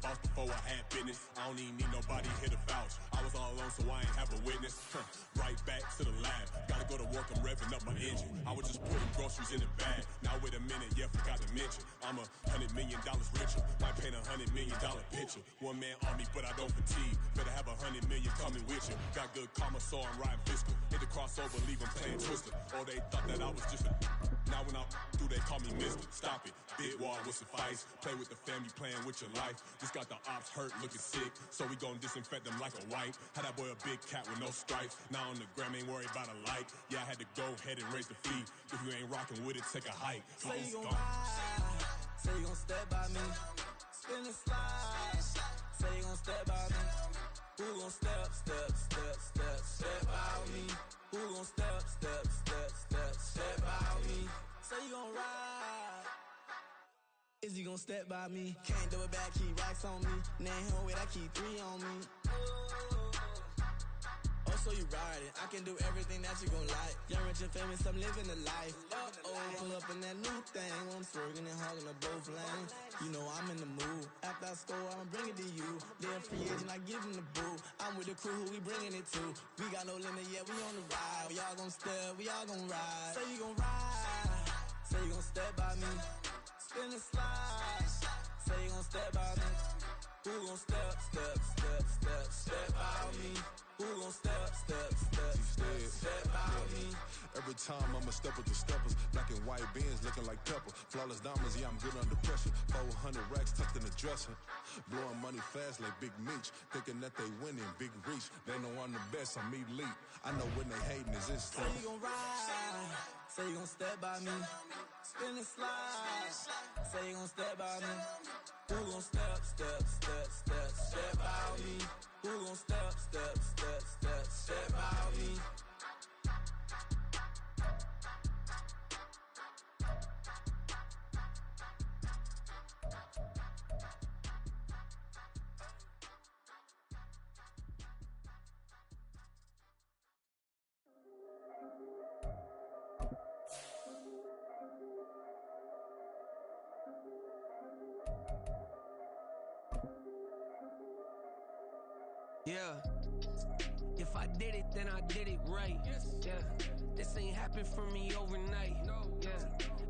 boss before I had business. I don't even need nobody here to vouch. I was all alone, so I ain't have a witness. Right back to the lab. Gotta go to work, I'm revving up my engine. I was just putting groceries in the bag. Now wait a minute, yeah, forgot to mention. I'm $100 million richer. Might paint $100 million picture. One man army, but I don't fatigue. Better have 100 million coming with you. Got good karma, so I'm riding fiscal. Hit the crossover, leave them playing Twister. Oh, they thought that I was just a. Now when I do, they call me Mister. Stop it, big wall would suffice. Play with the family, playing with your life. Just got the ops hurt, looking sick. So we gon' disinfect them like a wipe. Had that boy a big cat with no stripes. Now on the gram, ain't worried about a light. Yeah, I had to go ahead and raise the fee. If you ain't rocking with it, take a hike. Say you gon' ride, say you gon' step by me. Spin and slide, say you gon' step by me. Who gon' step by me? Who gon' step by me? Say you gon' ride, is he gon' step by me? Can't do it back, keep racks on me. Name home with I keep 3 on me. So you riding, I can do everything that you gon' like. Young, rich, and famous, I'm living the life. Pull up in that new thing. When I'm swerving and hogging up both lanes. You know I'm in the mood. After I score, I'ma bring it to you. They're free agent, I give them the boo. I'm with the crew, who we bringing it to. We got no limit, yeah, we on the ride. We all gon' step, we all gon' ride. Say you gon' ride, say you gon' step by me. Spin and slide, say you gon' step by me. Who gon' step by me? Who gon' step by me? Every time I'ma step with the steppers. Black and white beans looking like pepper. Flawless diamonds, yeah, I'm good under pressure. 400 racks tucked in the dresser. Blowing money fast like Big Meech. Thinking that they winning, big reach. They know I'm the best, I'm elite. I know when they hating is this stuff. Say you gon' ride, say you gon' step by me. Spin and slide, say you gon' step by me. Who gon' step by me? Who gon' step by me? Yeah, if I did it, then I did it right. Yeah, this ain't happened for me overnight. Yeah,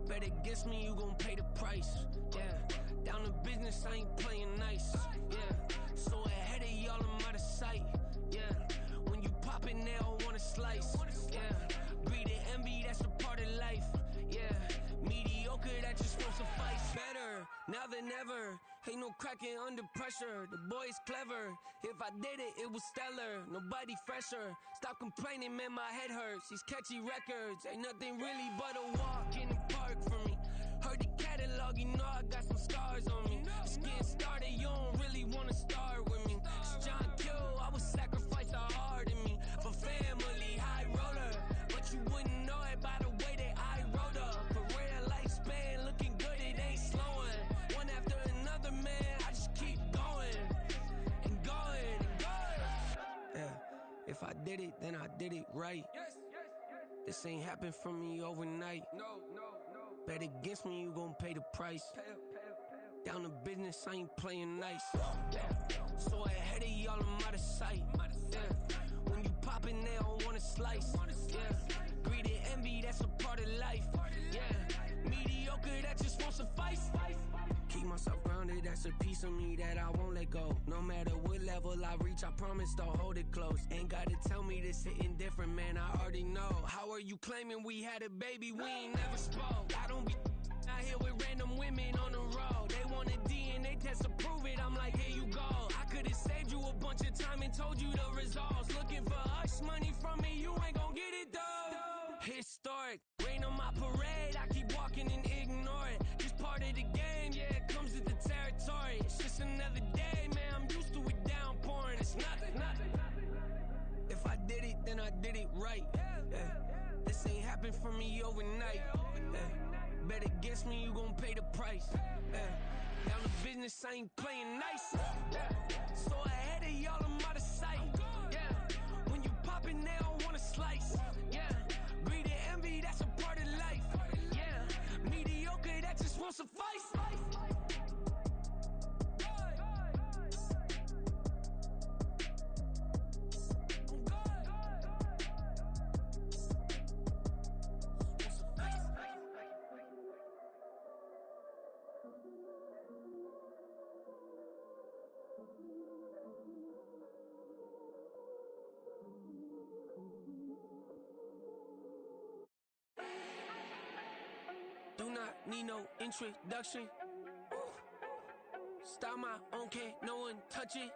bet against me, you gon' pay the price. Yeah, down to business, I ain't playing nice. Yeah, so ahead of y'all, I'm out of sight. Yeah, when you poppin', they don't wanna slice. Yeah, greed and envy, that's a part of life. Yeah, mediocre, that just won't suffice. Better now than ever. Ain't no cracking under pressure. The boy's clever. If I did it, it was stellar. Nobody fresher. Stop complaining, man, my head hurts. These catchy records ain't nothing really but a walk in the park for me. Heard the catalog, you know I got some scars on me. Just getting started, you don't really wanna start with me. It's John Kill, I would sacrifice a heart in me for family, high roller. But you wouldn't know it by the way that I wrote up. Career lifespan looking good, it ain't slowing. One after another, man, I just keep going and going and going. Yeah, if I did it, then I did it right. This ain't happened for me overnight. No. Bet against me, you gon' pay the price. Down to business, I ain't playing nice. Yeah. So ahead of y'all, I'm out of sight. Yeah. When you poppin', they don't wanna slice. Yeah. Greed and envy, that's a part of life. Yeah. Mediocre, that just won't suffice. Keep myself grounded, that's a piece of me that I won't let go. No matter what level I reach, I promise to hold it close. Ain't gotta tell me this hitting different, man, I already know. How are you claiming we had a baby, we ain't never spoke? I don't be out here with random women on the road. They want a DNA test to prove it, I'm like, here you go. I could've saved you a bunch of time and told you the results. Looking for hush money from me, you ain't gon' get it though. Historic, rain on my parade, I keep walking and ignore it. Just part of the game, yeah, it comes with the territory. It's just another day, man, I'm used to it downpouring. It's nothing. If I did it, then I did it right. Yeah. This ain't happened for me overnight. Yeah. Bet against me, you gon' pay the price. Yeah. Down to business, I ain't playing nice. Yeah. So ahead of y'all, I'm out of sight. Yeah. When you poppin', they don't wanna slice. Yeah. Greed and envy, that's a part of life. Yeah. Mediocre, that just won't suffice. need no introduction. Style my own, can't no one touch it.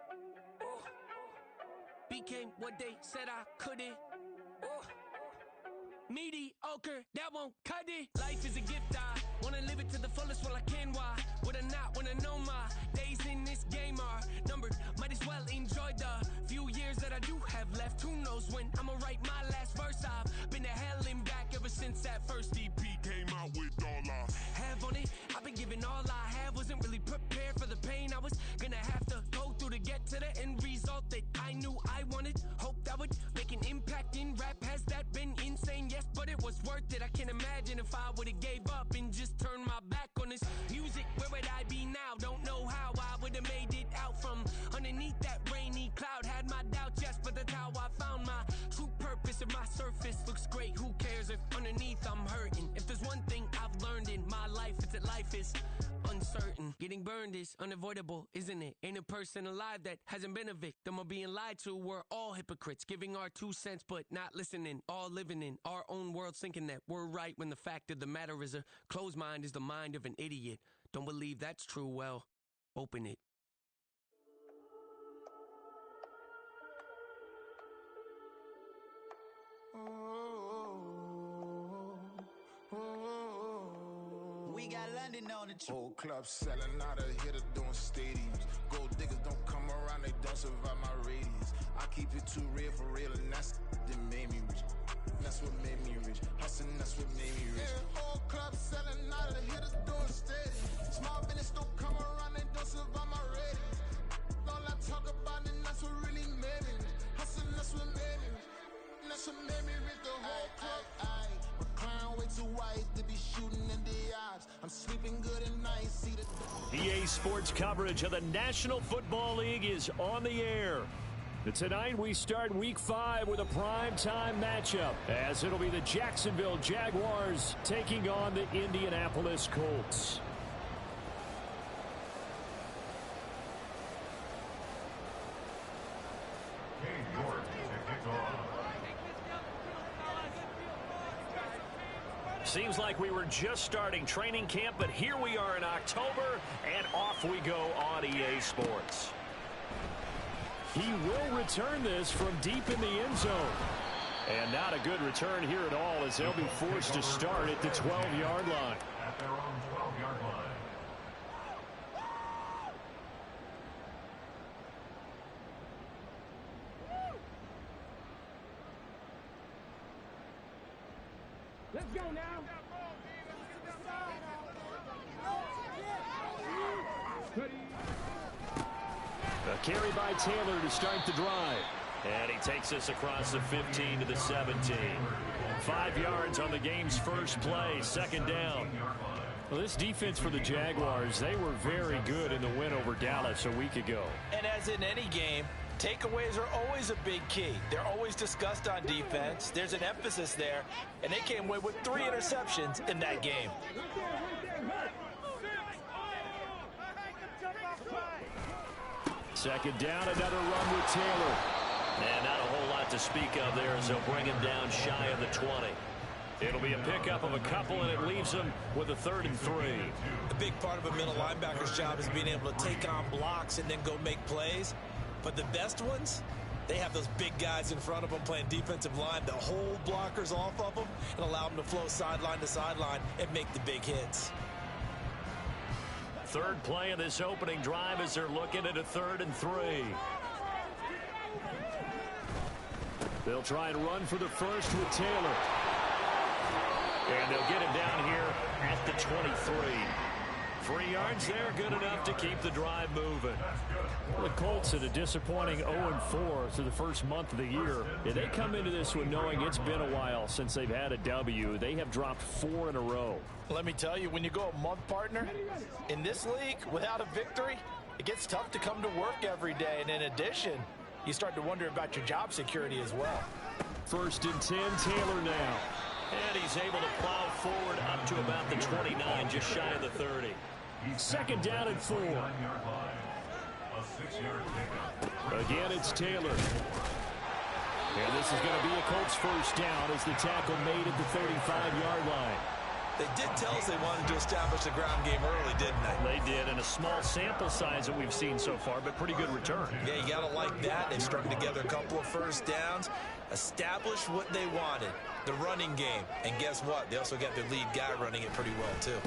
Became what they said I couldn't. Mediocre, that won't cut it. Life is a gift, I wanna live it to the fullest while I can. Why would I not wanna know my days in this game are numbered? Might as well enjoy the few years that I do have left. Who knows when I'ma write my last verse? I've been to hell and back ever since that first EP came out with all I have on it. I've been giving all I have, wasn't really prepared for the pain I was gonna have to go through to get to the end result that I knew I wanted. Hoped I would make an impact in rap. Has that been insane? Yes, but it was worth it. I can't imagine if I would've gave up and just turned my back on this music. Where would I be now? Don't know how I would've made it out from underneath that rainy cloud. Had my doubts, yes, but that's how I found my true purpose. If my surface looks great, who cares if underneath I'm hurting? If there's one thing I've learned in my life, it's that life is uncertain. Getting burned is unavoidable, isn't it? Ain't a person alive that hasn't been a victim of being lied to. We're all hypocrites, giving our 2 cents but not listening. All living in our own world, thinking that we're right when the fact of the matter is a closed mind is the mind of an idiot. Don't believe that's true? Well, open it. We got London on the trip. Whole club selling out of hitter doing stadiums. Gold diggers don't come around, they don't survive my radius. I keep it too real for real, and that's that made me rich. That's what made me rich. Hustling, that's what made me rich. Yeah, whole club selling out of hitters doing stadiums. Small business don't come around, they don't survive my radius. All I talk about, and that's what really made me rich. Hustling, that's what made me rich. That's what made me rich. The whole club. My crown way too white to be shooting in the eyes. I'm sleeping good at night. See the EA Sports coverage of the National Football League is on the air. Tonight we start Week 5 with a primetime matchup, as it'll be the Jacksonville Jaguars taking on the Indianapolis Colts. Seems like we were just starting training camp, but here we are in October, and off we go on EA Sports. He will return this from deep in the end zone. And not a good return here at all, as they'll be forced to start at the 12-yard line. At their own 12-yard line. Let's go now. A carry by Taylor to start the drive. And he takes us across the 15 to the 17. 5 yards on the game's first play, second down. Well, this defense for the Jaguars, they were very good in the win over Dallas a week ago. And as in any game, takeaways are always a big key. They're always discussed on defense. There's an emphasis there, and they came away with 3 interceptions in that game. Second down, another run with Taylor. And not a whole lot to speak of there as they'll bring him down shy of the 20. It'll be a pickup of a couple, and it leaves them with a 3rd and 3. A big part of a middle linebacker's job is being able to take on blocks and then go make plays. But the best ones, they have those big guys in front of them playing defensive line that hold blockers off of them and allow them to flow sideline to sideline and make the big hits. Third play of this opening drive as they're looking at a 3rd and 3. They'll try and run for the first with Taylor. And they'll get him down here at the 23. 3 yards there, good enough to keep the drive moving. Well, the Colts at a disappointing 0-4 through the first month of the year. Yeah, they come into this one knowing it's been a while since they've had a W. They have dropped 4 in a row. Let me tell you, when you go a month, partner, in this league, without a victory, it gets tough to come to work every day. And in addition, you start to wonder about your job security as well. 1st and 10, Taylor now. And he's able to plow forward up to about the 29, just shy of the 30. 2nd down and 4. Again, it's Taylor. And this is going to be a Colts first down as the tackle made at the 35-yard line. They did tell us they wanted to establish the ground game early, didn't they? They did, in a small sample size that we've seen so far, but pretty good return. Yeah, you got to like that. They've strung together a couple of first downs, established what they wanted, the running game. And guess what? They also got their lead guy running it pretty well, too.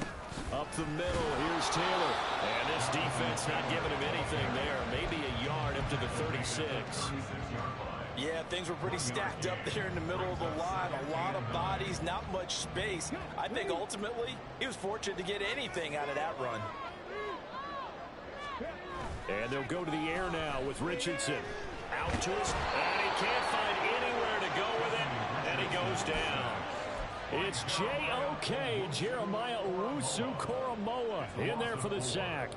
Up the middle, here's Taylor. And this defense not giving him anything there. Maybe a yard up to the 36. Yeah, things were pretty stacked up there in the middle of the line. A lot of bodies, not much space. I think ultimately he was fortunate to get anything out of that run. And they'll go to the air now with Richardson. Out to us, and he can't find anywhere to go with it, and he goes down. It's J.O.K. Jeremiah Owusu-Koramoah in there for the sack.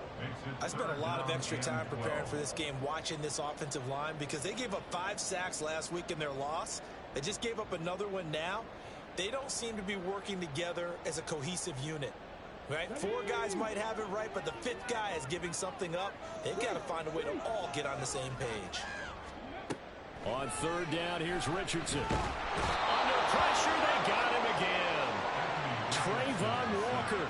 I spent a lot of extra time preparing for this game, watching this offensive line, because they gave up 5 sacks last week in their loss. They just gave up another one now. They don't seem to be working together as a cohesive unit. Right? 4 guys might have it right, but the 5th guy is giving something up. They've got to find a way to all get on the same page. On third down, here's Richardson. Under pressure, they got him again. Trayvon Walker.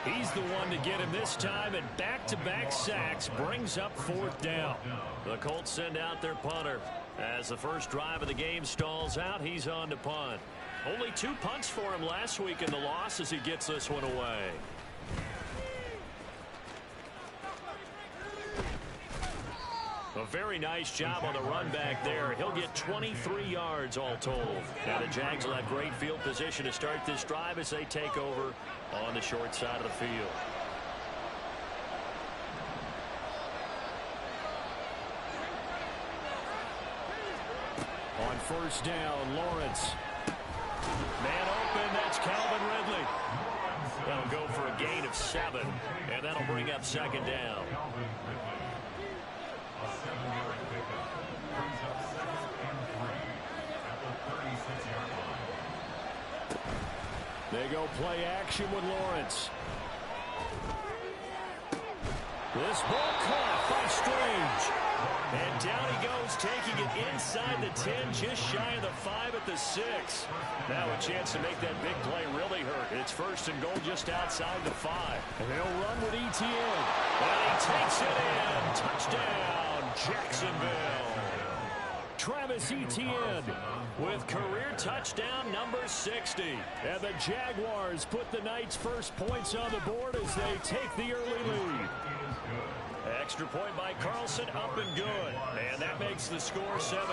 He's the one to get him this time, and back-to-back sacks brings up 4th down. The Colts send out their punter. As the first drive of the game stalls out, he's on to punt. Only 2 punts for him last week in the loss as he gets this one away. A very nice job on the run back there. He'll get 23 yards all told. Now the Jags will have great field position to start this drive as they take over on the short side of the field. On first down, Lawrence. Man open, that's Calvin Ridley. That'll go for a gain of 7, and that'll bring up 2nd down. A 7-yard pickup brings up 2nd and 3 at the 36-yard line. They go play action with Lawrence. This ball caught by Strange. And down he goes, taking it inside the 10, just shy of the 5 at the 6. Now a chance to make that big play really hurt. It's 1st and goal just outside the 5. And they'll run with ETN. And he takes it in. Touchdown, Jacksonville. Travis Etienne with career touchdown number 60. And the Jaguars put the night's first points on the board as they take the early lead. Extra point by Carlson, up and good. And that makes the score 7-0.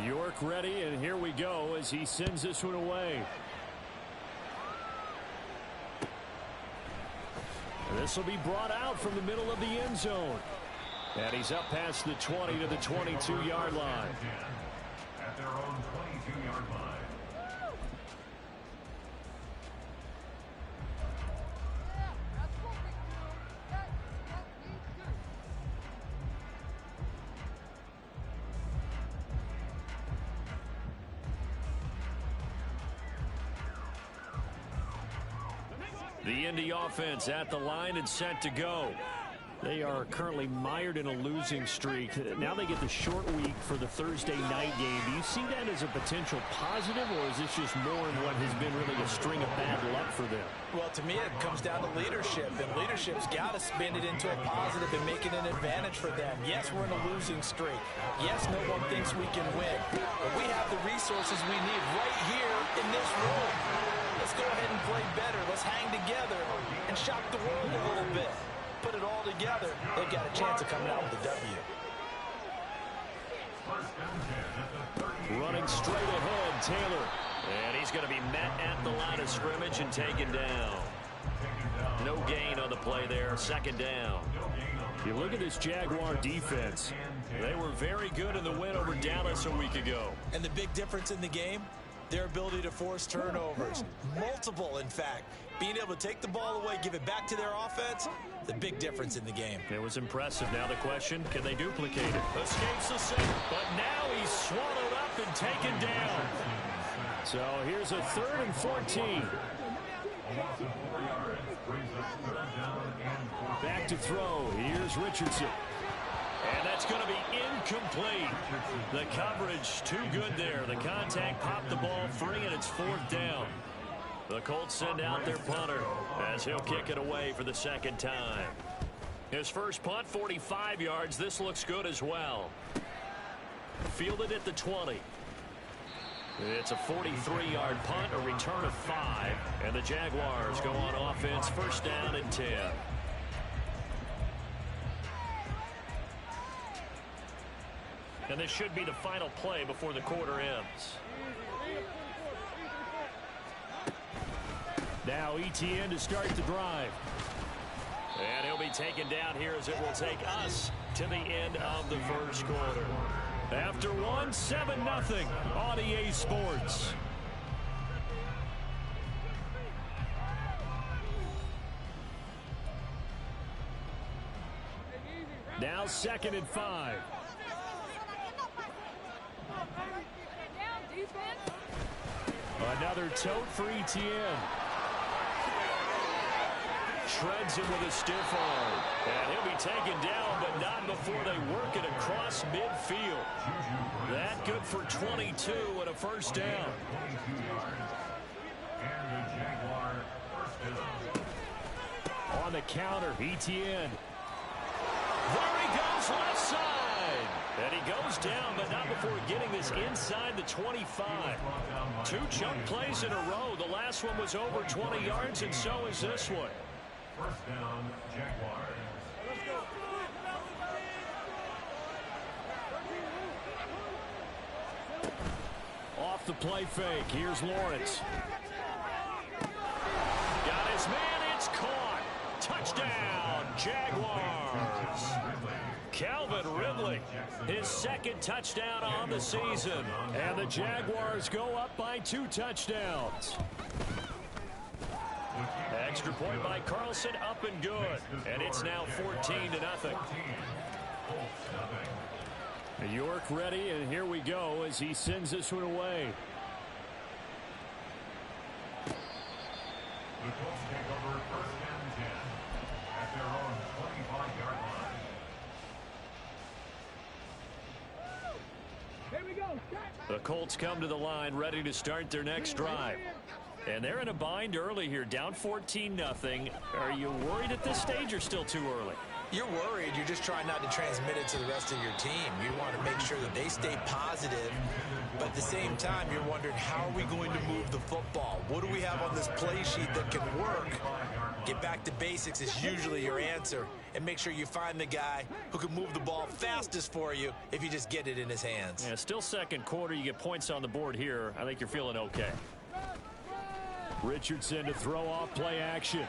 York ready, and here we go as he sends this one away. This will be brought out from the middle of the end zone. And he's up past the 20 to the 22-yard line. At their own 22-yard line. The Indy offense at the line and set to go. They are currently mired in a losing streak. Now they get the short week for the Thursday night game. Do you see that as a potential positive, or is this just more in what has been really a string of bad luck for them? Well, to me, it comes down to leadership, and leadership's got to spin it into a positive and make it an advantage for them. Yes, we're in a losing streak. Yes, no one thinks we can win, but we have the resources we need right here in this room. Let's go ahead and play better. Let's hang together and shock the world a little bit. Put it all together, they've got a chance of coming out with a W. Running straight ahead, Taylor. And he's going to be met at the line of scrimmage and taken down. No gain on the play there, 2nd down. You look at this Jaguar defense. They were very good in the win over Dallas a week ago. And the big difference in the game, their ability to force turnovers. Multiple, in fact. Being able to take the ball away, give it back to their offense, the big difference in the game. It was impressive. Now the question, can they duplicate it? Escapes the safe, but now he's swallowed up and taken down. So here's a 3rd and 14. Back to throw. Here's Richardson. And that's going to be incomplete. The coverage too good there. The contact popped the ball free, and it's 4th down. The Colts send out their punter as he'll kick it away for the second time. His first punt, 45 yards. This looks good as well. Fielded at the 20. It's a 43-yard punt, a return of 5, and the Jaguars go on offense, first down and 10. And this should be the final play before the quarter ends. Now Etienne to start the drive. And he'll be taken down here as it will take us to the end of the first quarter. After 7-0 on EA Sports. Now 2nd and 5. Another tote for Etienne. Shreds him with a stiff arm. And he'll be taken down, but not before they work it across midfield. That good for 22 and a first down. On the counter, Etienne. There he goes, left side. And he goes down, but not before getting this inside the 25. 2 chunk plays in a row. The last one was over 20 yards, and so is this one. First down, Jaguars. Off the play fake. Here's Lawrence. Got his man. It's caught. Touchdown, Jaguars. Calvin Ridley, his 2nd touchdown on the season. And the Jaguars go up by 2 touchdowns. Extra point by Carlson, up and good. And it's now 14-0. York ready, and here we go as he sends this one away. The Colts take over first and 10 at their own 25-yard line. Here we go. The Colts come to the line ready to start their next drive. And they're in a bind early here, down 14-0. Are you worried at this stage or still too early? You're worried. You're just trying not to transmit it to the rest of your team. You want to make sure that they stay positive, but at the same time, you're wondering, how are we going to move the football? What do we have on this play sheet that can work? Get back to basics is usually your answer, and make sure you find the guy who can move the ball fastest for you if you just get it in his hands. Yeah, still second quarter. You get points on the board here. I think you're feeling okay. Richardson to throw off play action.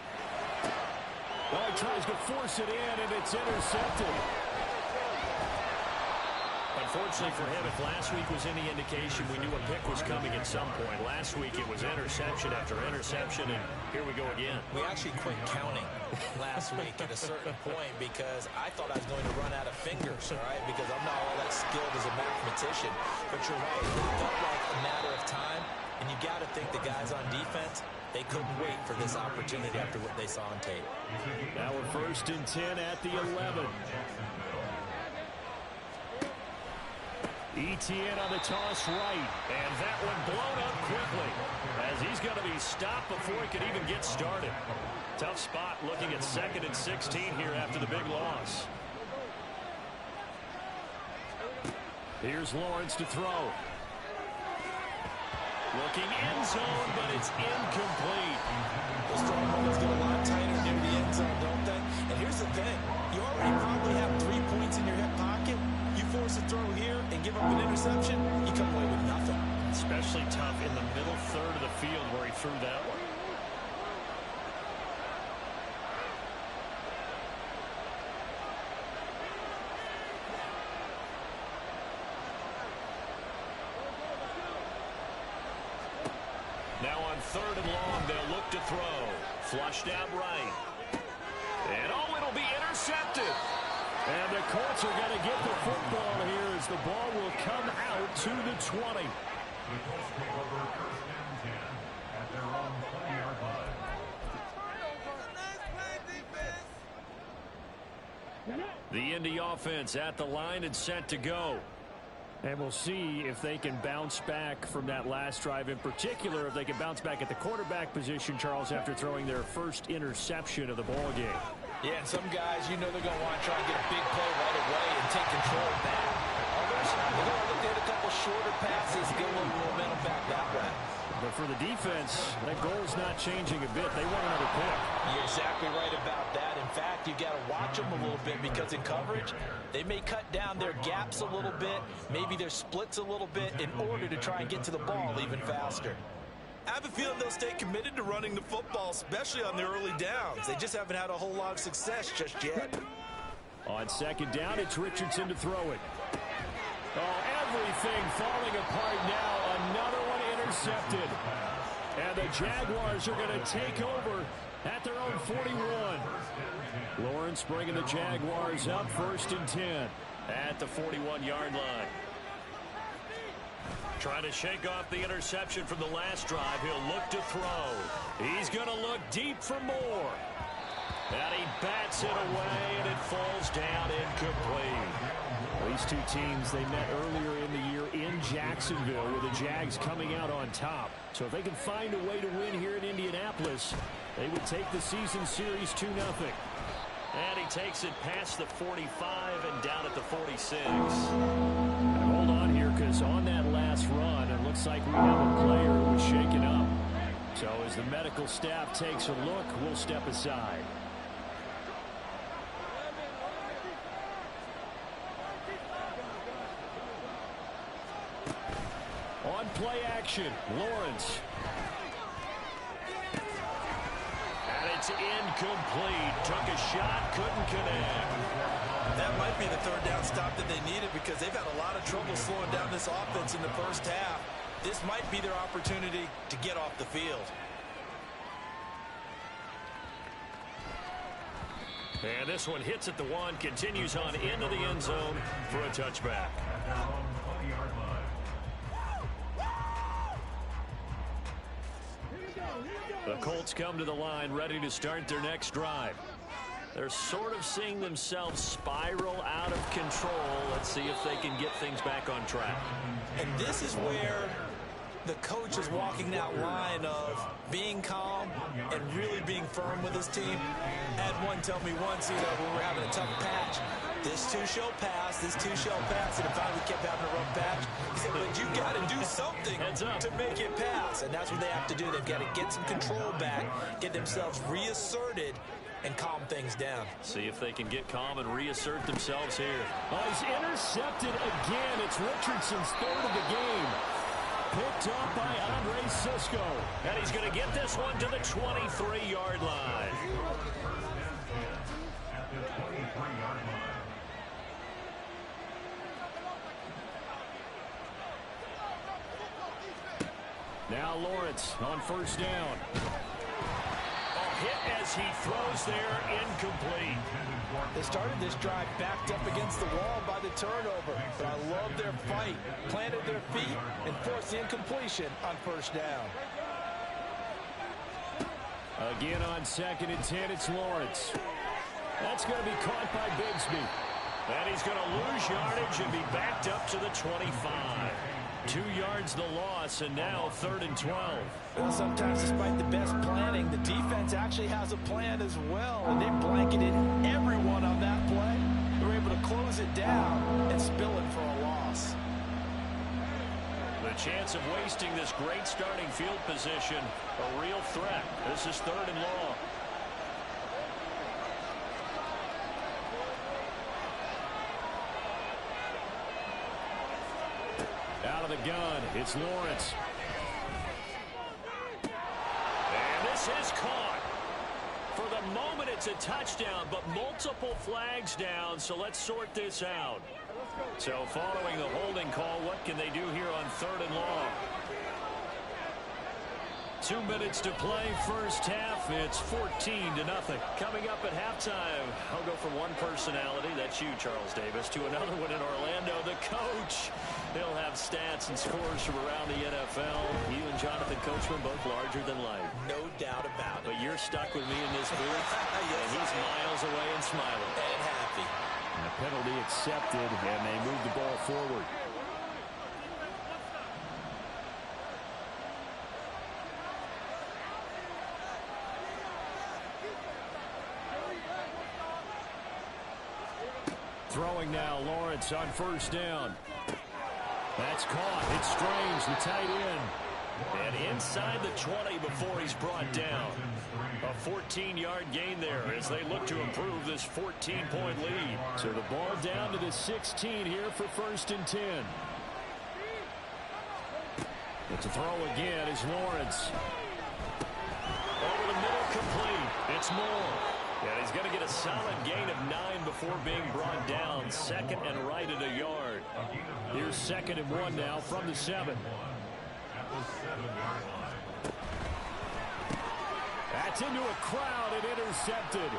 Oh, he tries to force it in, and it's intercepted. Unfortunately for him, if last week was any indication, we knew a pick was coming at some point. Last week it was interception after interception, and here we go again. We actually quit counting last week at a certain point because I thought I was going to run out of fingers, all right, because I'm not all that skilled as a mathematician. But you're right, it felt like a matter of time, and you got to think the guys on defense, they couldn't wait for this opportunity after what they saw on tape. Now we're first and 10 at the 11. Etienne on the toss right, and that one blown up quickly as he's going to be stopped before he can even get started. Tough spot looking at 2nd and 16 here after the big loss. Here's Lawrence to throw. Looking end zone, but it's incomplete. Those throwing moments get a lot tighter near the end zone, don't they? And here's the thing. You already probably have 3 points in your hip pocket. You force a throw here and give up an interception, you come away with nothing. Especially tough in the middle third of the field where he threw that one. Now on 3rd and long, they'll look to throw. Flushed out right. And oh, it'll be intercepted. And the Colts are going to get the football here as the ball will come out to the 20. The Colts take over first and 10 at their own 20-yard line. Nice play, defense. The Indy offense at the line and set to go. And we'll see if they can bounce back from that last drive. In particular, if they can bounce back at the quarterback position, Charles, after throwing their first interception of the ball game. Yeah, and some guys, you know they're going to want to try and get a big play right away and take control back. Others, they're going to look at a couple shorter passes, get a little momentum back that way. But for the defense, that goal's not changing a bit. They want another pick. You're exactly right about that. In fact, you got to watch them a little bit because in coverage, they may cut down their gaps a little bit, maybe their splits a little bit in order to try and get to the ball even faster. I have a feeling they'll stay committed to running the football, especially on the early downs. They just haven't had a whole lot of success just yet. On second down, it's Richardson to throw it. Oh, everything falling apart now. Another one intercepted. And the Jaguars are going to take over at their own 41. Lawrence bringing the Jaguars up 1st and 10 at the 41-yard line. Trying to shake off the interception from the last drive. He'll look to throw. He's going to look deep for more. And he bats it away, and it falls down incomplete. These two teams, they met earlier in the year in Jacksonville with the Jags coming out on top. So if they can find a way to win here in Indianapolis, they would take the season series 2-0. And he takes it past the 45 and down at the 46. Now hold on here, because on that last run, it looks like we have a player who was shaken up. So as the medical staff takes a look, we'll step aside. On play action, Lawrence. And it's incomplete. Took a shot, couldn't connect. That might be the third down stop that they needed because they've had a lot of trouble slowing down this offense in the first half. This might be their opportunity to get off the field. And this one hits at the 1, continues on into the end zone for a touchback. The Colts come to the line ready to start their next drive. They're sort of seeing themselves spiral out of control. Let's see if they can get things back on track. And this is where the coach is walking that line of being calm and really being firm with his team. Had one tell me once, when we're having a tough patch, this too shall pass, this too shall pass, and if we kept having a rough patch, he said, but you got to do something to make it pass, and that's what they have to do. They've got to get some control back, get themselves reasserted, and calm things down. See if they can get calm and reassert themselves here. Oh, he's intercepted again. It's Richardson's third of the game. Picked up by Andre Sisco. And he's going to get this one to the 23-yard line. Now Lawrence on first down. Hit as he throws there, incomplete. They started this drive backed up against the wall by the turnover, but I love their fight, planted their feet, and forced the incompletion on first down. Again on 2nd and 10, it's Lawrence. That's going to be caught by Bigsby. And he's going to lose yardage and be backed up to the 25. 2 yards the loss, and now 3rd and 12. Well, sometimes despite the best planning, the defense actually has a plan as well, and they blanketed everyone on that play. They were able to close it down and spill it for a loss. The chance of wasting this great starting field position, a real threat. This is 3rd and long. Out of the gun, it's Lawrence. And this is caught. For the moment, it's a touchdown, but multiple flags down, so let's sort this out. So following the holding call, what can they do here on 3rd and long? 2 minutes to play, first half. It's 14-0. Coming up at halftime, I'll go from one personality, that's you, Charles Davis, to another one in Orlando, the coach. He'll have stats and scores from around the NFL. You and Jonathan Coachman both larger than life. No doubt about it. But you're stuck with me in this booth, and he's miles away and smiling. And happy. And a penalty accepted, and they move the ball forward. Throwing now, Lawrence on first down. That's caught. It's Strange, the tight end. And inside the 20 before he's brought down. A 14-yard gain there as they look to improve this 14-point lead. So the ball down to the 16 here for 1st and 10. But to throw again is Lawrence. Over the middle, complete. It's Moore. And he's going to get a solid gain of 9 before being brought down. 2nd and right at a yard. Here's 2nd and 1 now from the 7. That's into a crowd and intercepted.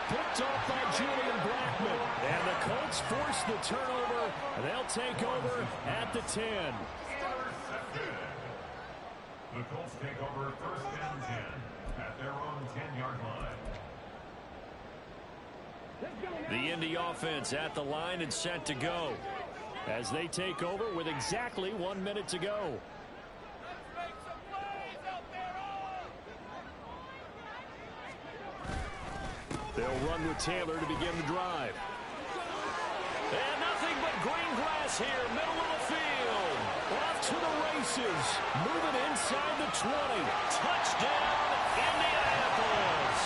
Picked off by Julian Blackman. And the Colts force the turnover. And they'll take over at the 10. The Colts take over 1st and 10 at their own 10-yard line. The Indy offense at the line and set to go as they take over with exactly 1 minute to go. They'll run with Taylor to begin the drive. And nothing but green grass here, middle of the field. Off to the races. Moving inside the 20. Touchdown, Indianapolis.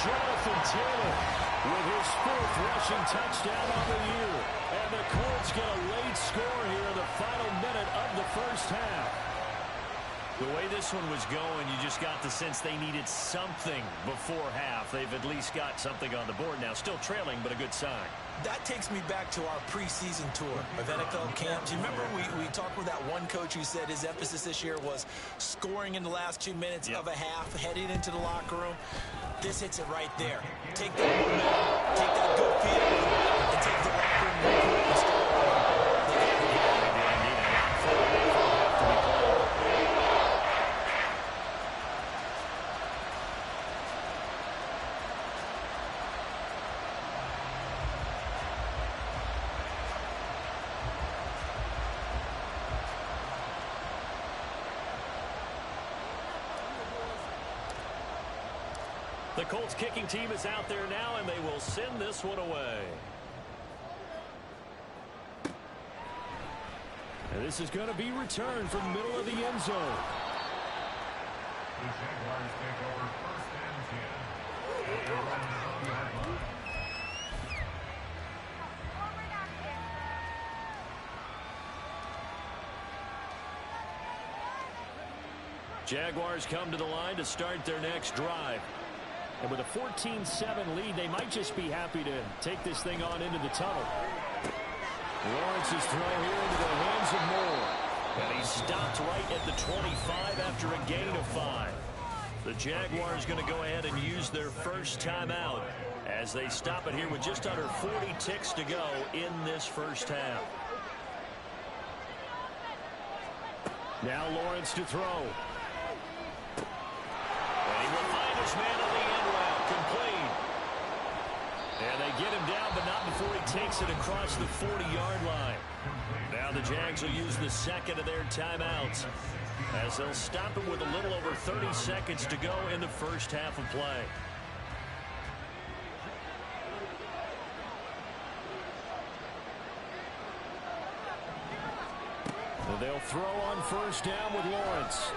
Jonathan Taylor with his 4th rushing touchdown on the year. And the Colts get a late score here in the final minute of the first half. The way this one was going, you just got the sense they needed something before half. They've at least got something on the board now. Still trailing, but a good sign. That takes me back to our preseason tour of NFL camps. You remember we talked with that one coach who said his emphasis this year was scoring in the last 2 minutes of a half, heading into the locker room. This hits it right there. Take that momentum, take that good feeling, and take the locker room and start. The Colts kicking team is out there now, and they will send this one away. And this is going to be returned from the middle of the end zone. The Jaguars take over 1st and 10 at their own 12-yard line. Jaguars come to the line to start their next drive. And with a 14-7 lead, they might just be happy to take this thing on into the tunnel. Lawrence's throw here into the hands of Moore. And he stopped right at the 25 after a gain of 5. The Jaguars going to go ahead and use their first timeout as they stop it here with just under 40 ticks to go in this first half. Now Lawrence to throw. And he will find his man on the end route, complete. And they get him down, but not before he takes it across the 40-yard line. Now the Jags will use the second of their timeouts as they'll stop it with a little over 30 seconds to go in the first half of play. They'll throw on first down with Lawrence.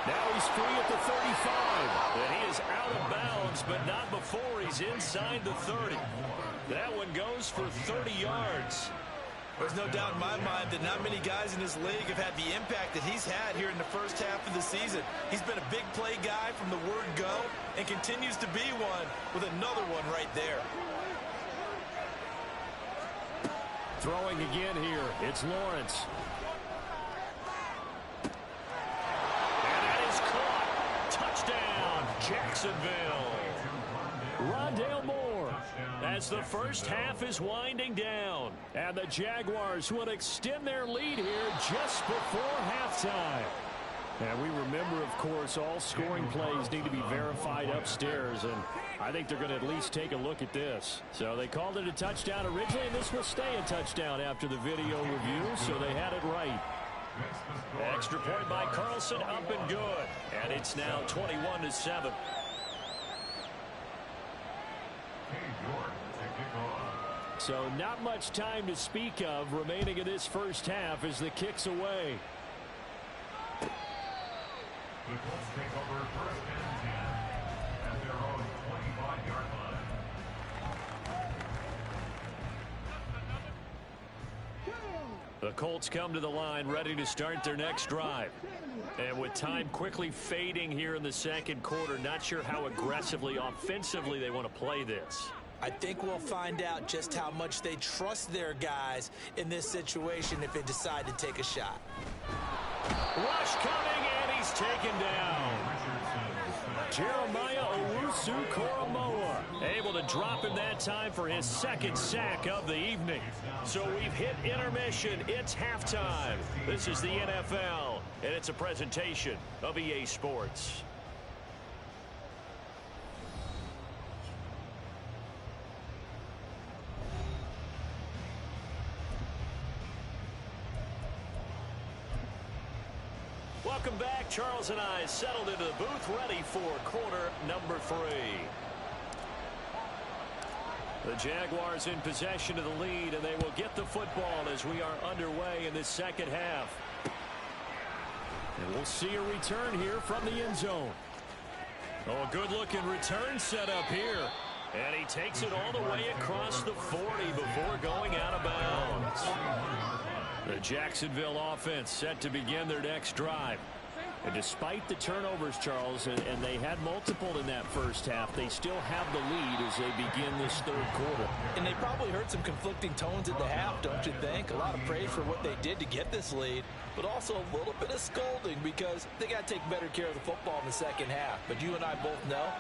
Now he's free at the 35. And he is out of bounds, but not before he's inside the 30. That one goes for 30 yards. There's no doubt in my mind that not many guys in this league have had the impact that he's had here in the first half of the season. He's been a big play guy from the word go and continues to be one with another one right there. Throwing again here, it's Lawrence. And that is caught. Touchdown, Jacksonville. Rondale Moore as the first half is winding down. And the Jaguars will extend their lead here just before halftime. And we remember, of course, all scoring plays need to be verified upstairs, and I think they're going to at least take a look at this. So they called it a touchdown originally, and this will stay a touchdown after the video review, so they had it right. Extra point by Carlson, up and good. And it's now 21-7. So not much time to speak of remaining in this first half as the kick's away. The Colts take over first and 10 at their own 25-yard line. The Colts come to the line ready to start their next drive. And with time quickly fading here in the second quarter, not sure how aggressively, offensively they want to play this. I think we'll find out just how much they trust their guys in this situation if they decide to take a shot. Rush coming, and he's taken down. Jeremiah Owusu-Koramoah able to drop in that time for his second sack of the evening. So we've hit intermission. It's halftime. This is the NFL, and it's a presentation of EA Sports. Welcome back. Charles and I settled into the booth, ready for quarter number 3. The Jaguars in possession of the lead, and they will get the football as we are underway in this second half. And we'll see a return here from the end zone. Oh, a good-looking return set up here. And he takes it all the way across the 40 before going out of bounds. The Jacksonville offense set to begin their next drive. And despite the turnovers, Charles, and they had multiple in that first half, they still have the lead as they begin this third quarter. And they probably heard some conflicting tones at the half, don't you think? A lot of praise for what they did to get this lead, but also a little bit of scolding because they got to take better care of the football in the second half. But you and I both know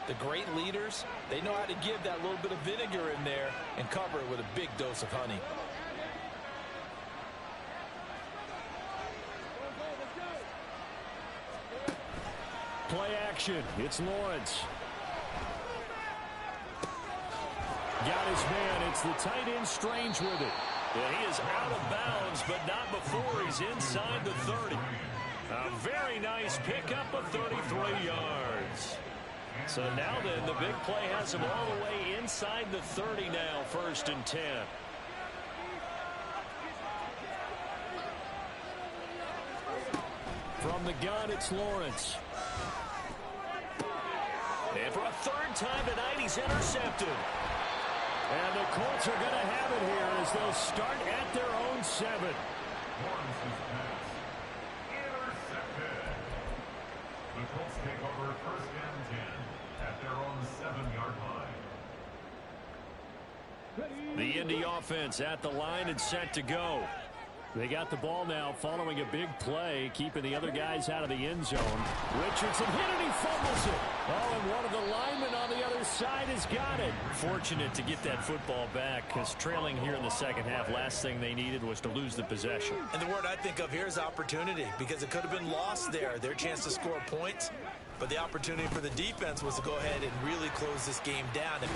the great leaders, they know how to give that little bit of vinegar in there and cover it with a big dose of honey. Play action. It's Lawrence. Got his man. It's the tight end Strange with it. And he is out of bounds, but not before he's inside the 30. A very nice pickup of 33 yards. So now then, the big play has him all the way inside the 30 now, 1st and 10. From the gun, it's Lawrence. And for a third time tonight, he's intercepted. And the Colts are going to have it here as they'll start at their own 7. Lawrence's pass intercepted. The Colts take over first and 10 at their own 7-yard line. The Indy offense at the line and set to go. They got the ball now following a big play, keeping the other guys out of the end zone. Richardson hit it, he fumbles it. Oh, and one of the linemen on the other side has got it. Fortunate to get that football back because trailing here in the second half, last thing they needed was to lose the possession. And the word I think of here is opportunity because it could have been lost there, their chance to score points. But the opportunity for the defense was to go ahead and really close this game down. And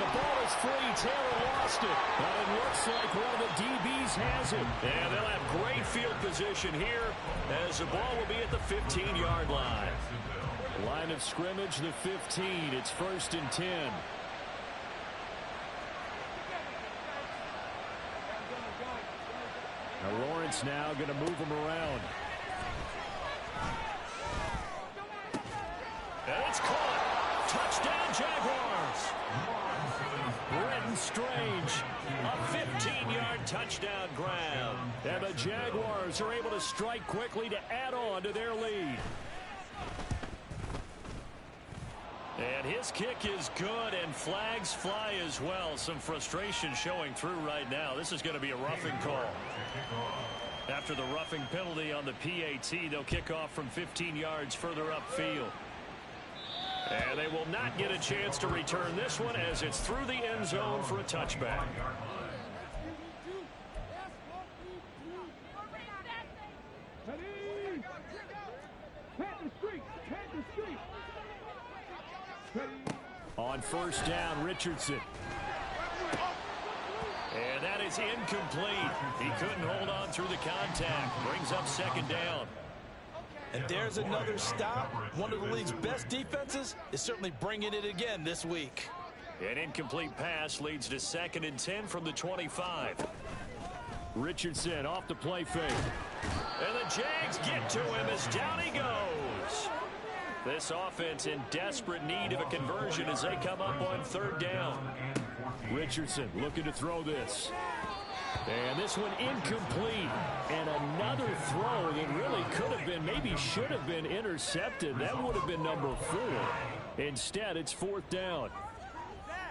the ball is free. Taylor lost it. But it looks like one of the DBs has it. And they'll have great field position here as the ball will be at the 15-yard line. Line of scrimmage, the 15. It's 1st and 10. Now Lawrence now going to move him around. And it's caught. Touchdown, Jaguars. Brenton Strange, a 15-yard touchdown grab. And the Jaguars are able to strike quickly to add on to their lead. And his kick is good, and flags fly as well. Some frustration showing through right now. This is going to be a roughing call. After the roughing penalty on the PAT, they'll kick off from 15 yards further upfield. And they will not get a chance to return this one as it's through the end zone for a touchback. first down, Richardson. And that is incomplete. He couldn't hold on through the contact. Brings up second down. And there's another stop. One of the league's best defenses is certainly bringing it again this week. An incomplete pass leads to 2nd and 10 from the 25. Richardson off the play fake. And the Jags get to him as down he goes. This offense in desperate need of a conversion as they come up on 3rd down. Richardson looking to throw this. And this one incomplete. And another throw that really could have been, maybe should have been intercepted. That would have been number 4. Instead, it's 4th down.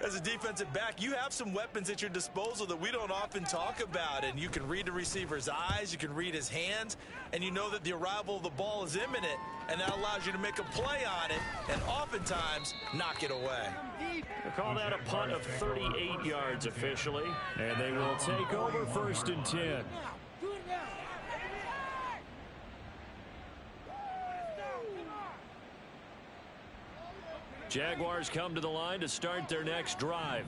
As a defensive back, you have some weapons at your disposal that we don't often talk about. And you can read the receiver's eyes, you can read his hands, and you know that the arrival of the ball is imminent. And that allows you to make a play on it and oftentimes knock it away. They call that a punt of 38 yards officially. And they will take over 1st and 10. Jaguars come to the line to start their next drive.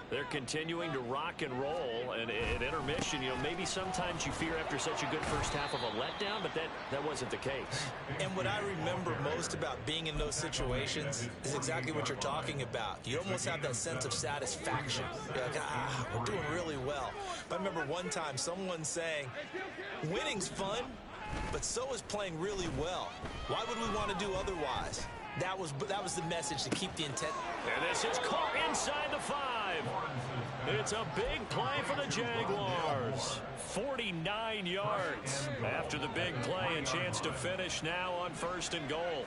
They're continuing to rock and roll, and at intermission, maybe sometimes you fear after such a good first half of a letdown, but that wasn't the case. And what I remember most about being in those situations is exactly what you're talking about. You almost have that sense of satisfaction. You're like, we're doing really well. But I remember one time someone saying, winning's fun, but so is playing really well. Why would we want to do otherwise? That was the message to keep the intent. And this is caught inside the 5. It's a big play for the Jaguars. 49 yards. After the big play, a chance to finish now on 1st and goal.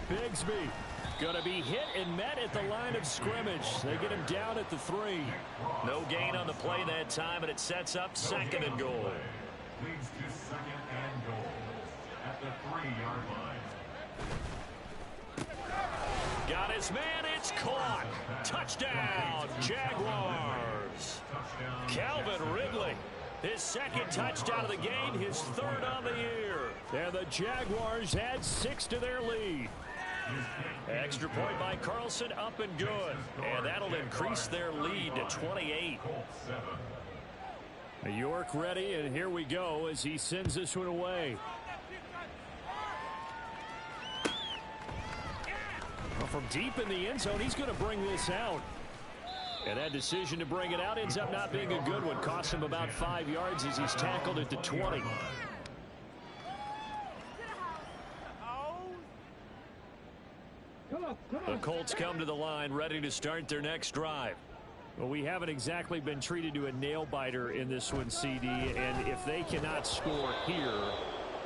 Bigsby going to be hit and met at the line of scrimmage. They get him down at the 3. No gain on the play that time, and it sets up 2nd and goal. Leads to 2nd and goal at the 3-yard line. Got his man, it's caught. Touchdown, Jaguars. Calvin Ridley, his 2nd touchdown of the game, his 3rd on the year. And the Jaguars add 6 to their lead. Extra point by Carlson, up and good. And that'll increase their lead to 28. York ready, and here we go as he sends this one away. Well, from deep in the end zone, he's going to bring this out. And that decision to bring it out ends up not being a good one. Costs him about 5 yards as he's tackled at the 20. The Colts come to the line ready to start their next drive. Well, we haven't exactly been treated to a nail-biter in this one, CD, and if they cannot score here,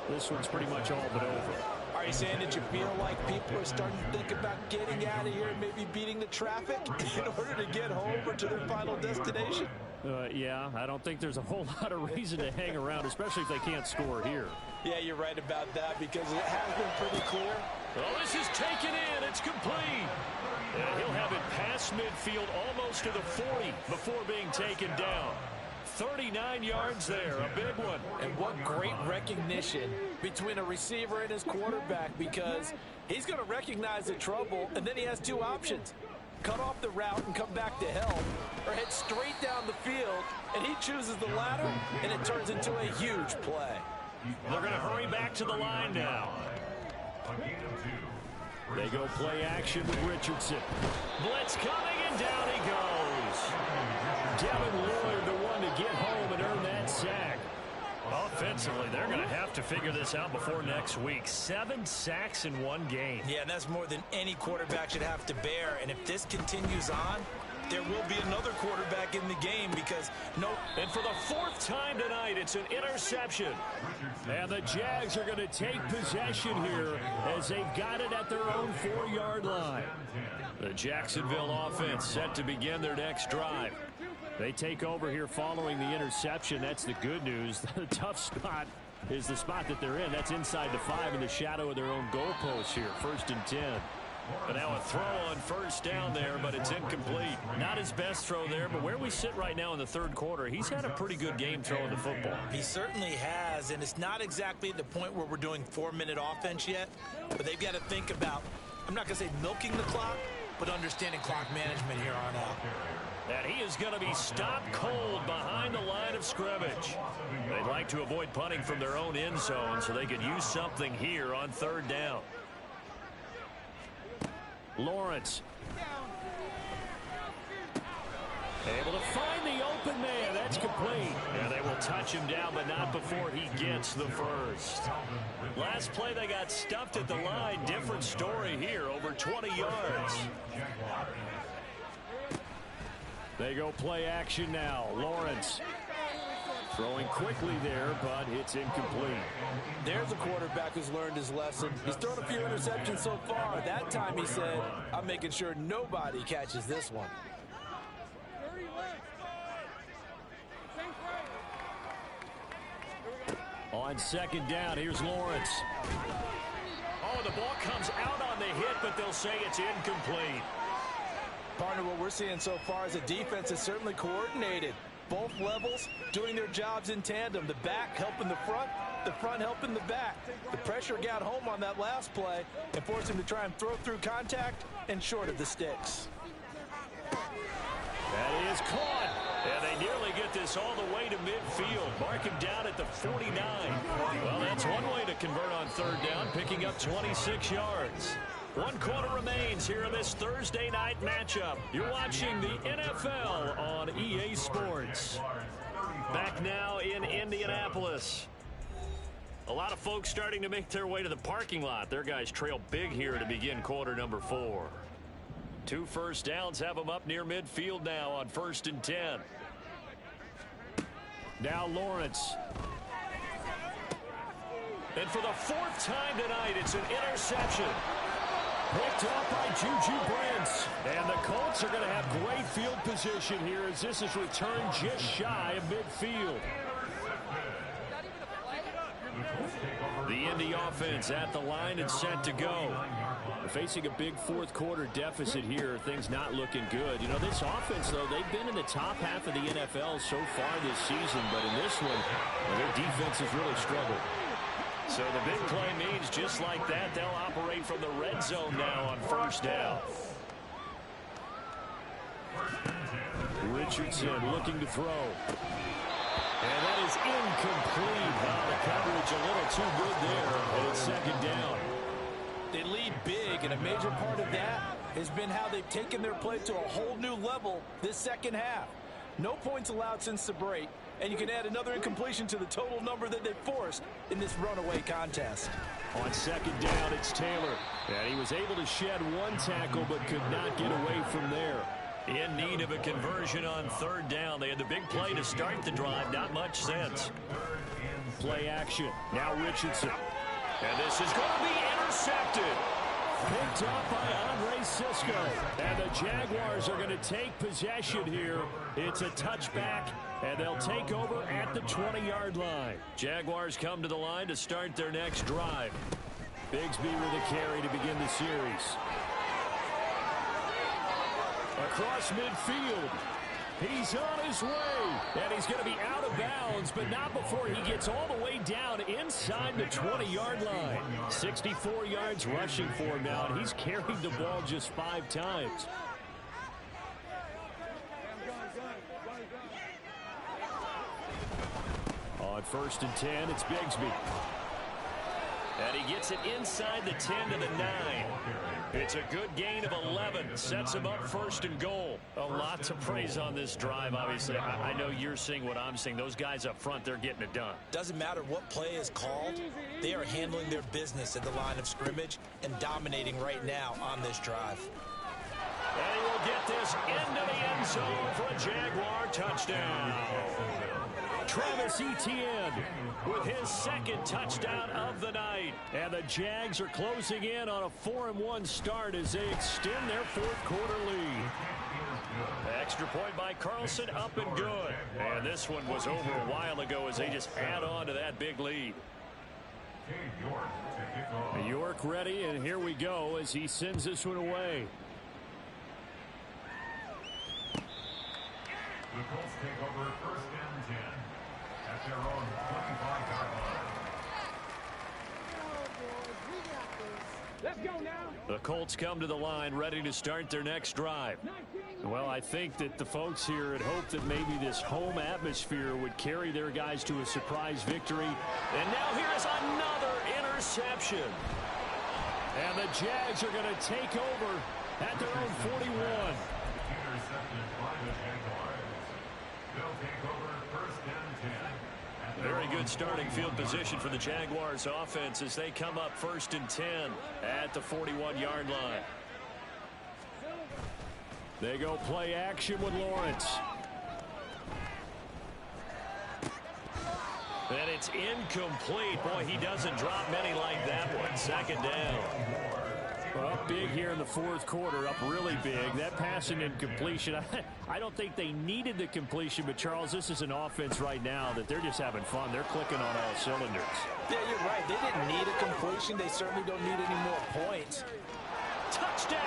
this one's pretty much all but over. Are you saying that you feel like people are starting to think about getting out of here and maybe beating the traffic in order to get home or to their final destination? Yeah, I don't think there's a whole lot of reason to hang around, especially if they can't score here. Yeah, you're right about that because it has been pretty clear. Oh, this is taken in. It's complete. And he'll have it past midfield almost to the 40 before being taken down. 39 yards there, a big one. And what great recognition between a receiver and his quarterback, because he's going to recognize the trouble, and then he has 2 options. Cut off the route and come back to help, or head straight down the field, and he chooses the latter, and it turns into a huge play. They're going to hurry back to the line now. They go play action with Richardson. Blitz coming, and down he goes. Devin Lloyd, the one to get home and earn that sack. Offensively, they're going to have to figure this out before next week. 7 sacks in 1 game. Yeah, and that's more than any quarterback should have to bear. And if this continues on, there will be another quarterback in the game because And for the 4th time tonight, it's an interception. And the Jags are going to take possession here as they've got it at their own 4-yard line. The Jacksonville offense set to begin their next drive. They take over here following the interception. That's the good news. The tough spot is the spot that they're in. That's inside the 5 in the shadow of their own goalpost here. 1st and 10. But now a throw on 1st down there, but it's incomplete. Not his best throw there, but where we sit right now in the 3rd quarter, he's had a pretty good game throwing the football. He certainly has, and it's not exactly at the point where we're doing 4-minute offense yet, but they've got to think about I'm not going to say milking the clock, but understanding clock management here on out. And he is going to be stopped cold behind the line of scrimmage. They'd like to avoid punting from their own end zone so they could use something here on third down. Lawrence. Able to find the open man. That's complete. And they will touch him down, but not before he gets the first. Last play, they got stuffed at the line. Different story here, over 20 yards. They go play action now. Lawrence throwing quickly there, but it's incomplete. There's a quarterback who's learned his lesson. He's thrown a few interceptions so far. That time he said, I'm making sure nobody catches this one. On second down, here's Lawrence. Oh, the ball comes out on the hit, but they'll say it's incomplete. Partner, what we're seeing so far is a defense is certainly coordinated. Both levels doing their jobs in tandem. The back helping the front helping the back. The pressure got home on that last play and forced him to try and throw through contact and short of the sticks. That is caught. And they nearly get this all the way to midfield. Mark him down at the 49. Well, that's one way to convert on third down, picking up 26 yards. 1 quarter remains here in this Thursday night matchup. You're watching the NFL on EA Sports. Back now in Indianapolis. A lot of folks starting to make their way to the parking lot. Their guys trail big here to begin quarter number 4. 2 first downs have them up near midfield now on 1st and 10. Now Lawrence. And for the 4th time tonight, it's an interception. Picked up by Juju Brents. And the Colts are going to have great field position here as this is returned just shy of midfield. The Indy offense at the line and set to go. They're facing a big 4th quarter deficit here. Things not looking good. You know, this offense, though, they've been in the top half of the NFL so far this season. But in this one, their defense has really struggled. So the big play means just like that, they'll operate from the red zone now on 1st down. Richardson looking to throw. And that is incomplete. The coverage a little too good there, and it's 2nd down. They lead big, and a major part of that has been how they've taken their play to a whole new level this second half. No points allowed since the break, and you can add another incompletion to the total number that they've forced in this runaway contest. On 2nd down, it's Taylor. And he was able to shed 1 tackle, but could not get away from there. In need of a conversion on 3rd down. They had the big play to start the drive. Not much sense. Play action. Now Richardson. And this is going to be intercepted. Picked up by Andre Cisco. And the Jaguars are going to take possession here. It's a touchback, and they'll take over at the 20-yard line. Jaguars come to the line to start their next drive. Bigsby with a carry to begin the series. Across midfield. He's on his way. And he's going to be out of bounds, but not before he gets all the way down inside the 20-yard line. 64 yards rushing for him now, and he's carried the ball just 5 times. On 1st and 10, it's Bigsby. And he gets it inside the 10 to the 9. It's a good gain of 11. Sets him up 1st and goal. A lot to praise on this drive, obviously. I know you're seeing what I'm seeing. Those guys up front, they're getting it done. Doesn't matter what play is called. They are handling their business at the line of scrimmage and dominating right now on this drive. And he will get this into the end zone for a Jaguar touchdown. Travis Etienne with his 2nd touchdown of the night. And the Jags are closing in on a 4-1 start as they extend their 4th quarter lead. Extra point by Carlson, up and good. And this one was over a while ago as they just add on to that big lead. York ready, and here we go as he sends this one away. The Colts take over 1st and 10 at their own 25-yard line. The Colts come to the line ready to start their next drive. Well, I think that the folks here had hoped that maybe this home atmosphere would carry their guys to a surprise victory. And now here is another interception. And the Jags are going to take over at their own 41. Intercepted by the Jaguars. They'll take over first and 10. Very good starting field position for the Jaguars offense as they come up first and 10 at the 41-yard line. They go play action with Lawrence. And it's incomplete. Boy, he doesn't drop many like that one. Second down. Well, up big here in the fourth quarter, up really big. That passing incompletion, I don't think they needed the completion, but Charles, this is an offense right now that they're just having fun. They're clicking on all cylinders. Yeah, you're right. They didn't need a completion. They certainly don't need any more points. Touchdown,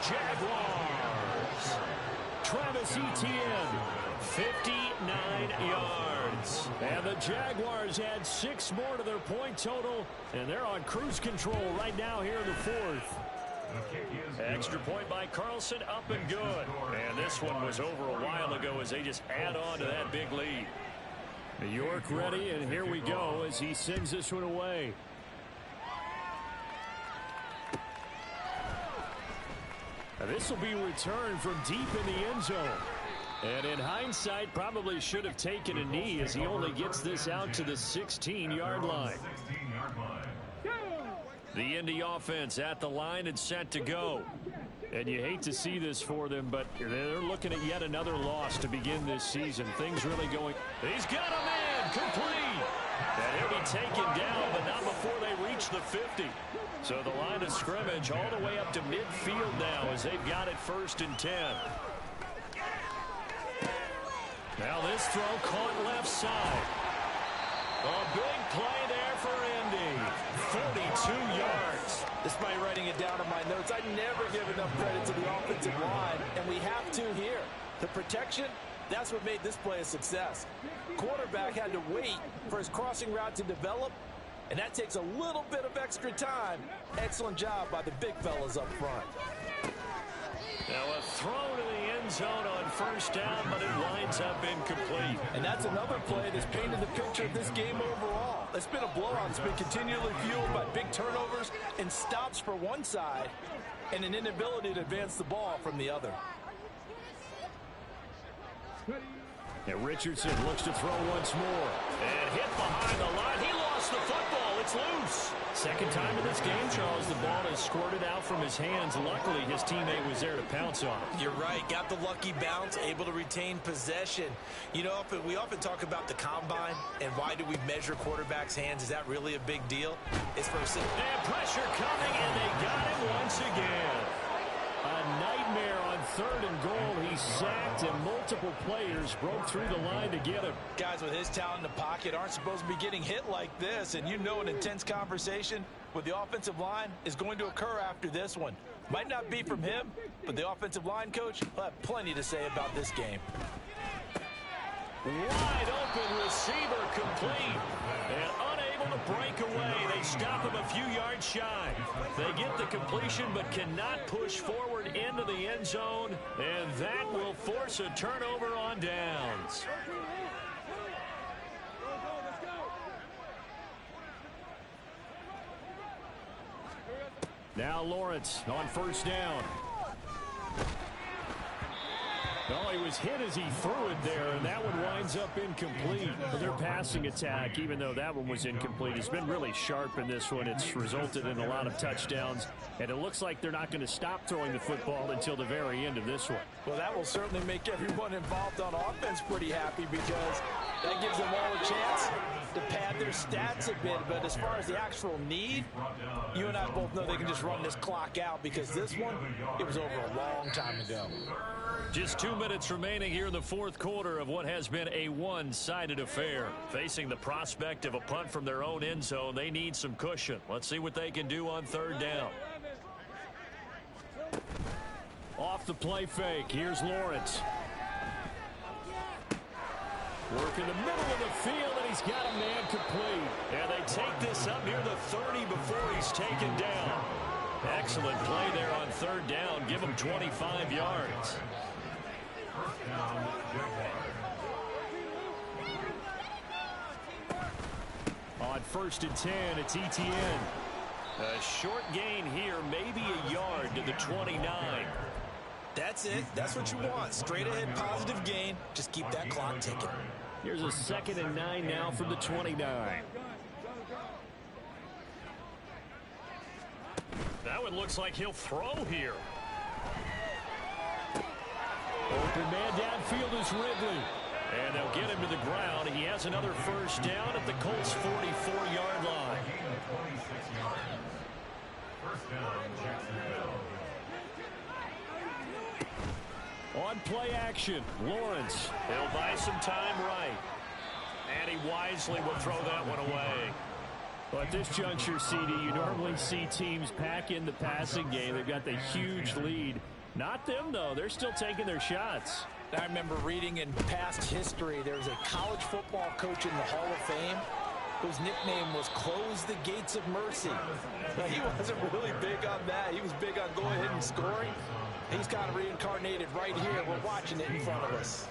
Jaguars. Travis Etienne, 59 yards. And the Jaguars add 6 more to their point total, and they're on cruise control right now here in the fourth. Extra point by Carlson, up and good. And this one was over a while ago as they just add on to that big lead. New York ready, and here we go as he sends this one away. Now this will be returned from deep in the end zone. And in hindsight, probably should have taken a knee as he only gets this out to the 16-yard line. The Indy offense at the line and set to go. And you hate to see this for them, but they're looking at yet another loss to begin this season. Things really going. He's got a man complete. And he'll be taken down, but not before they reach the 50. So the line of scrimmage all the way up to midfield now as they've got it first and 10. Now this throw caught left side. A big play there for Indy. 42 yards. Despite writing it down in my notes, I never give enough credit to the offensive line, and we have to here. The protection, that's what made this play a success. Quarterback had to wait for his crossing route to develop, and that takes a little bit of extra time. Excellent job by the big fellas up front. Now a throw to the end zone on first down, but it winds up incomplete. And that's another play that's painted the picture of this game overall. It's been a blowout. It's been continually fueled by big turnovers and stops for one side and an inability to advance the ball from the other. And Richardson looks to throw once more. And hit behind the line. He lost the football. It's loose. Second time in this game, Charles, the ball has squirted out from his hands. Luckily, his teammate was there to pounce on it. You're right. Got the lucky bounce, able to retain possession. You know, we often talk about the combine and why do we measure quarterbacks' hands. Is that really a big deal? It's for and pressure coming, and they got him once again. A nightmare on third and goal. He sacked, and multiple players broke through the line to get him. Guys with his talent in the pocket aren't supposed to be getting hit like this, and you know an intense conversation with the offensive line is going to occur after this one. Might not be from him, but the offensive line coach will have plenty to say about this game. Wide open receiver complete. And unable to break away. They stop him a few yards shy. They get the completion but cannot push forward into the end zone. And that will force a turnover on downs. Now Lawrence on first down. Oh, he was hit as he threw it there, and that one winds up incomplete. Their passing attack, even though that one was incomplete, has been really sharp in this one. It's resulted in a lot of touchdowns, and it looks like they're not going to stop throwing the football until the very end of this one. Well, that will certainly make everyone involved on offense pretty happy because that gives them all a chance to pad their stats a bit. But as far as the actual need, you and I both know they can just run this clock out because this one, it was over a long time ago. Just 2 minutes remaining here in the fourth quarter of what has been a one-sided affair. Facing the prospect of a punt from their own end zone, they need some cushion. Let's see what they can do on third down. Off the play fake, here's Lawrence. Work in the middle of the field, and he's got a man complete. And they take this up near the 30 before he's taken down. Excellent play there on third down. Give them 25 yards. First down, On 1st and 10, it's ETN. A short gain here, maybe a yard to the 29. That's it. That's what you want. Straight ahead, positive gain. Just keep that clock ticking. Here's a 2nd and 9 now from the 29. That one looks like he'll throw here. Open man downfield is Ridley. And they'll get him to the ground. He has another first down at the Colts' 44-yard line. First down, Jacksonville. On play action, Lawrence. He'll buy some time right. And he wisely will throw that one away. Well, at this juncture, CD, you normally see teams pack in the passing game. They've got the huge lead. Not them, though. They're still taking their shots. I remember reading in past history, there was a college football coach in the Hall of Fame whose nickname was Close the Gates of Mercy. Now, he wasn't really big on that. He was big on go ahead and scoring. He's kind of reincarnated right here. We're watching it in front of us.